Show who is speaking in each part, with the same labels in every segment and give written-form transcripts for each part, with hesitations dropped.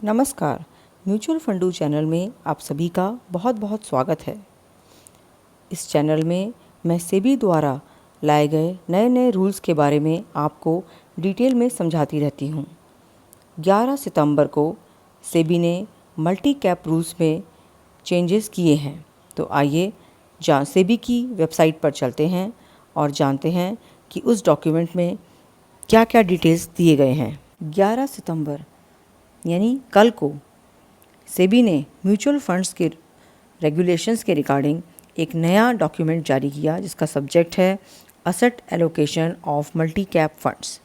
Speaker 1: नमस्कार, mutual फंडू channel में आप सभी का बहुत बहुत स्वागत है। इस चैनल में मैं सेबी द्वारा लाए गए नए नए रूल्स के बारे में आपको डिटेल में समझाती रहती हूँ। 11 सितंबर को सेबी ने मल्टी कैप रूल्स में चेंजेस किए हैं। तो आइए सेबी की वेबसाइट पर चलते हैं और जानते हैं कि उस डॉक्यूमेंट में क्या क्या डिटेल्स दिए गए हैं। 11 सितंबर यानी कल को सेबी ने म्यूचुअल फंड्स के रेगुलेशंस के रिगार्डिंग एक नया डॉक्यूमेंट जारी किया जिसका सब्जेक्ट है asset allocation of multi cap funds.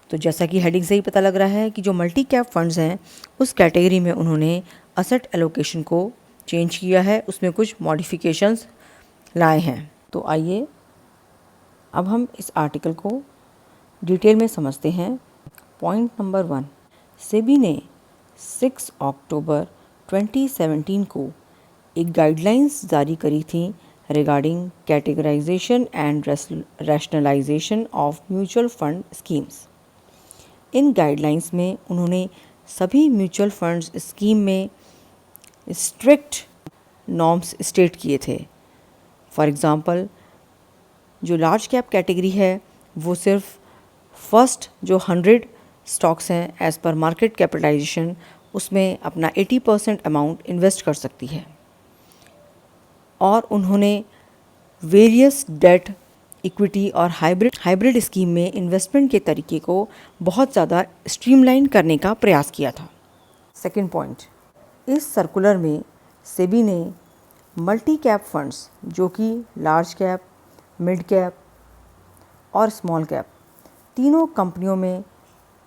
Speaker 1: तो जैसा कि हेडिंग से ही पता लग रहा है कि जो मल्टी कैप फंड्स हैं उस कैटेगरी में उन्होंने असेट एलोकेशन को चेंज किया है, उसमें कुछ मॉडिफिकेशंस लाए हैं। तो आइए अब हम इस आर्टिकल को डिटेल में समझते हैं। पॉइंट नंबर 1, सेबी ने 6 अक्टूबर 2017 को एक गाइडलाइंस जारी करी थी regarding categorisation and rationalisation of mutual fund schemes. इन गाइडलाइंस में उन्होंने सभी म्यूचुअल फंड्स स्कीम में स्ट्रिक्ट नॉर्म्स स्टेट किए थे। फॉर एग्ज़ाम्पल, जो लार्ज कैप कैटेगरी है वो सिर्फ फर्स्ट जो 100 स्टॉक्स हैं एज़ पर मार्केट कैपिटलाइजेशन उसमें अपना 80% अमाउंट इन्वेस्ट कर सकती है। और उन्होंने वेरियस डेट, इक्विटी और हाइब्रिड स्कीम में इन्वेस्टमेंट के तरीके को बहुत ज़्यादा स्ट्रीमलाइन करने का प्रयास किया था। सेकंड पॉइंट, इस सर्कुलर में सेबी ने मल्टी कैप फंड्स जो कि लार्ज कैप, मिड कैप और स्मॉल कैप तीनों कंपनियों में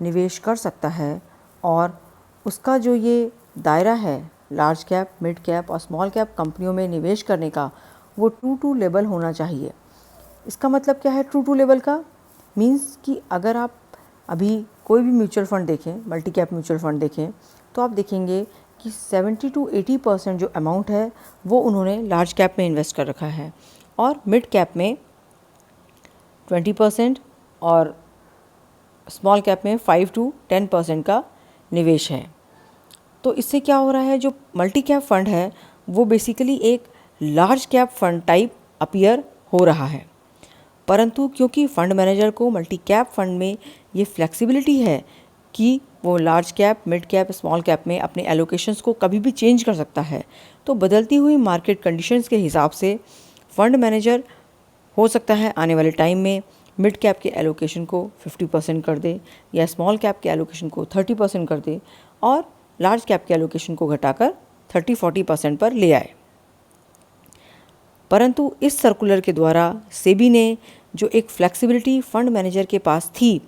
Speaker 1: निवेश कर सकता है और उसका जो ये दायरा है लार्ज कैप, मिड कैप और स्मॉल कैप कंपनियों में निवेश करने का वो ट्रू टू लेवल होना चाहिए। इसका मतलब क्या है ट्रू टू लेवल का? मींस कि अगर आप अभी कोई भी म्यूचुअल फंड देखें, मल्टी कैप म्यूचुअल फंड देखें, तो आप देखेंगे कि 70 to 80% जो अमाउंट है वो उन्होंने लार्ज कैप में इन्वेस्ट कर रखा है और मिड कैप में 20% और स्मॉल कैप में 5 to 10% का निवेश है। तो इससे क्या हो रहा है, जो मल्टी कैप फंड है वो बेसिकली एक large cap fund type appear हो रहा है। परंतु क्योंकि फंड मैनेजर को मल्टी कैप फंड में ये फ्लेक्सिबिलिटी है कि वो large cap, mid cap, small cap में अपने एलोकेशंस को कभी भी चेंज कर सकता है, तो बदलती हुई मार्केट कंडीशंस के हिसाब से फंड मैनेजर हो सकता है आने वाले टाइम में मिड कैप के एलोकेशन को 50% कर दे या स्मॉल कैप के एलोकेशन को 30% कर दे और लार्ज कैप के एलोकेशन को घटाकर 30-40% पर ले आए। परंतु इस सर्कुलर के द्वारा सेबी ने जो एक फ्लेक्सिबिलिटी फंड मैनेजर के पास थी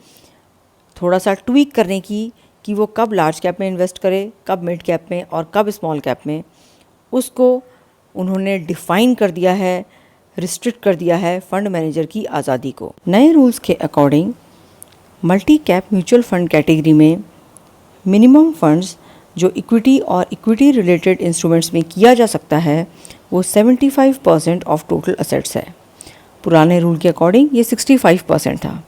Speaker 1: थोड़ा सा ट्वीक करने की कि वो कब लार्ज कैप में इन्वेस्ट करे, कब मिड कैप में और कब स्मॉल कैप में, उसको उन्होंने डिफ़ाइन कर दिया है, रिस्ट्रिक्ट कर दिया है फंड मैनेजर की आज़ादी को। नए रूल्स के according multi cap mutual fund category में मिनिमम फंड्स जो इक्विटी और इक्विटी रिलेटेड इंस्ट्रूमेंट्स में किया जा सकता है वो 75% ऑफ टोटल असेट्स है। पुराने रूल के अकॉर्डिंग ये 65% था,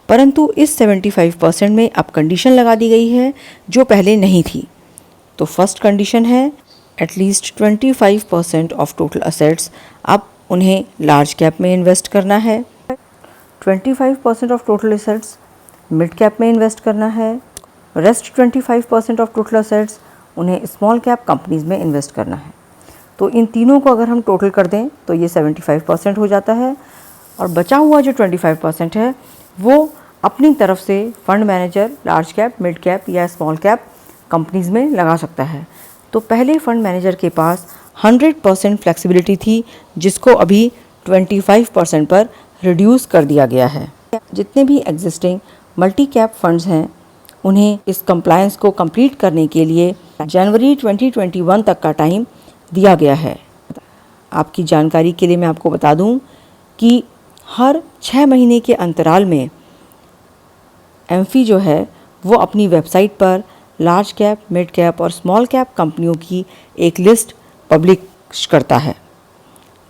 Speaker 1: परंतु इस 75% में अब कंडीशन लगा दी गई है जो पहले नहीं थी। तो फर्स्ट कंडीशन है एटलीस्ट 25% ऑफ टोटल असेट्स अब उन्हें लार्ज कैप में इन्वेस्ट करना है, 25% of total assets mid cap में इन्वेस्ट करना है, रेस्ट 25% ऑफ टोटल असेट्स उन्हें स्मॉल कैप कंपनीज में इन्वेस्ट करना है। तो इन तीनों को अगर हम टोटल कर दें तो ये 75% हो जाता है और बचा हुआ जो 25% है वो अपनी तरफ से fund manager large cap, mid cap या स्मॉल कैप कंपनीज में लगा सकता है। तो पहले फंड मैनेजर के पास 100% फ्लेक्सिबिलिटी थी जिसको अभी 25% पर रिड्यूस कर दिया गया है। जितने भी एग्जिस्टिंग मल्टी कैप फंड्स हैं उन्हें इस कंप्लायंस को कंप्लीट करने के लिए जनवरी 2021 तक का टाइम दिया गया है। आपकी जानकारी के लिए मैं आपको बता दूं कि हर 6 महीने के अंतराल में एम्फी जो है वो अपनी वेबसाइट पर लार्ज कैप, मिड कैप और स्मॉल कैप कंपनियों की एक लिस्ट पब्लिश करता है।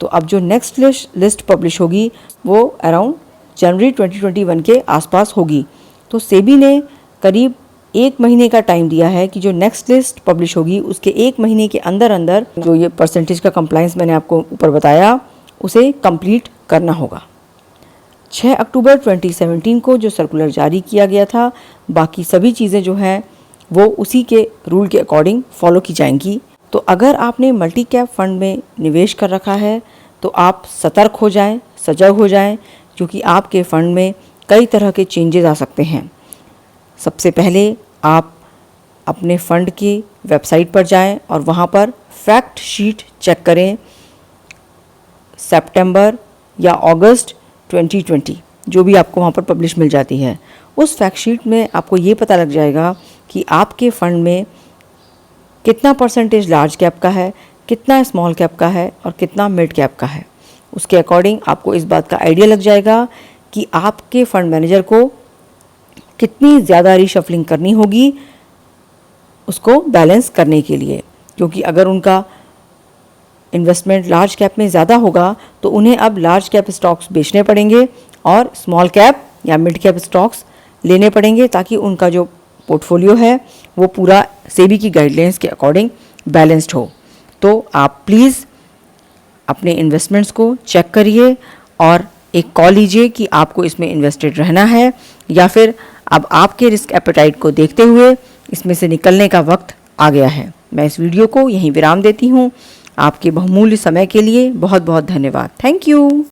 Speaker 1: तो अब जो नेक्स्ट लिस्ट पब्लिश होगी वो अराउंड जनवरी 2021 के आसपास होगी। तो सेबी ने करीब 1 महीने का टाइम दिया है कि जो नेक्स्ट लिस्ट पब्लिश होगी उसके 1 महीने के अंदर अंदर जो ये परसेंटेज का कंप्लायंस मैंने आपको ऊपर बताया उसे कंप्लीट करना होगा। 6 अक्टूबर 2017 को जो सर्कुलर जारी किया गया था, बाकी सभी चीज़ें जो हैं वो उसी के रूल के अकॉर्डिंग फॉलो की जाएंगी। तो अगर आपने मल्टी कैप फंड में निवेश कर रखा है तो आप सतर्क हो जाएं, सजग हो जाएं, क्योंकि आपके फंड में कई तरह के चेंजेस आ सकते हैं। सबसे पहले आप अपने फ़ंड की वेबसाइट पर जाएं और वहाँ पर फैक्ट शीट चेक करें। सितंबर या अगस्त 2020 जो भी आपको वहाँ पर पब्लिश मिल जाती है, उस फैक्ट शीट में आपको ये पता लग जाएगा कि आपके फ़ंड में कितना परसेंटेज लार्ज कैप का है, कितना स्मॉल कैप का है और कितना मिड कैप का है। उसके अकॉर्डिंग आपको इस बात का आइडिया लग जाएगा कि आपके फ़ंड मैनेजर को कितनी ज़्यादा रीशफलिंग करनी होगी उसको बैलेंस करने के लिए, क्योंकि अगर उनका इन्वेस्टमेंट लार्ज कैप में ज़्यादा होगा तो उन्हें अब लार्ज कैप स्टॉक्स बेचने पड़ेंगे और स्मॉल कैप या मिड कैप स्टॉक्स लेने पड़ेंगे, ताकि उनका जो पोर्टफोलियो है वो पूरा सेबी की गाइडलाइंस के अकॉर्डिंग बैलेंस्ड हो। तो आप प्लीज़ अपने इन्वेस्टमेंट्स को चेक करिए और एक कॉल लीजिए कि आपको इसमें इन्वेस्टेड रहना है या फिर अब आपके रिस्क एपेटाइट को देखते हुए इसमें से निकलने का वक्त आ गया है। मैं इस वीडियो को यहीं विराम देती हूँ। आपके बहुमूल्य समय के लिए बहुत बहुत धन्यवाद। Thank you.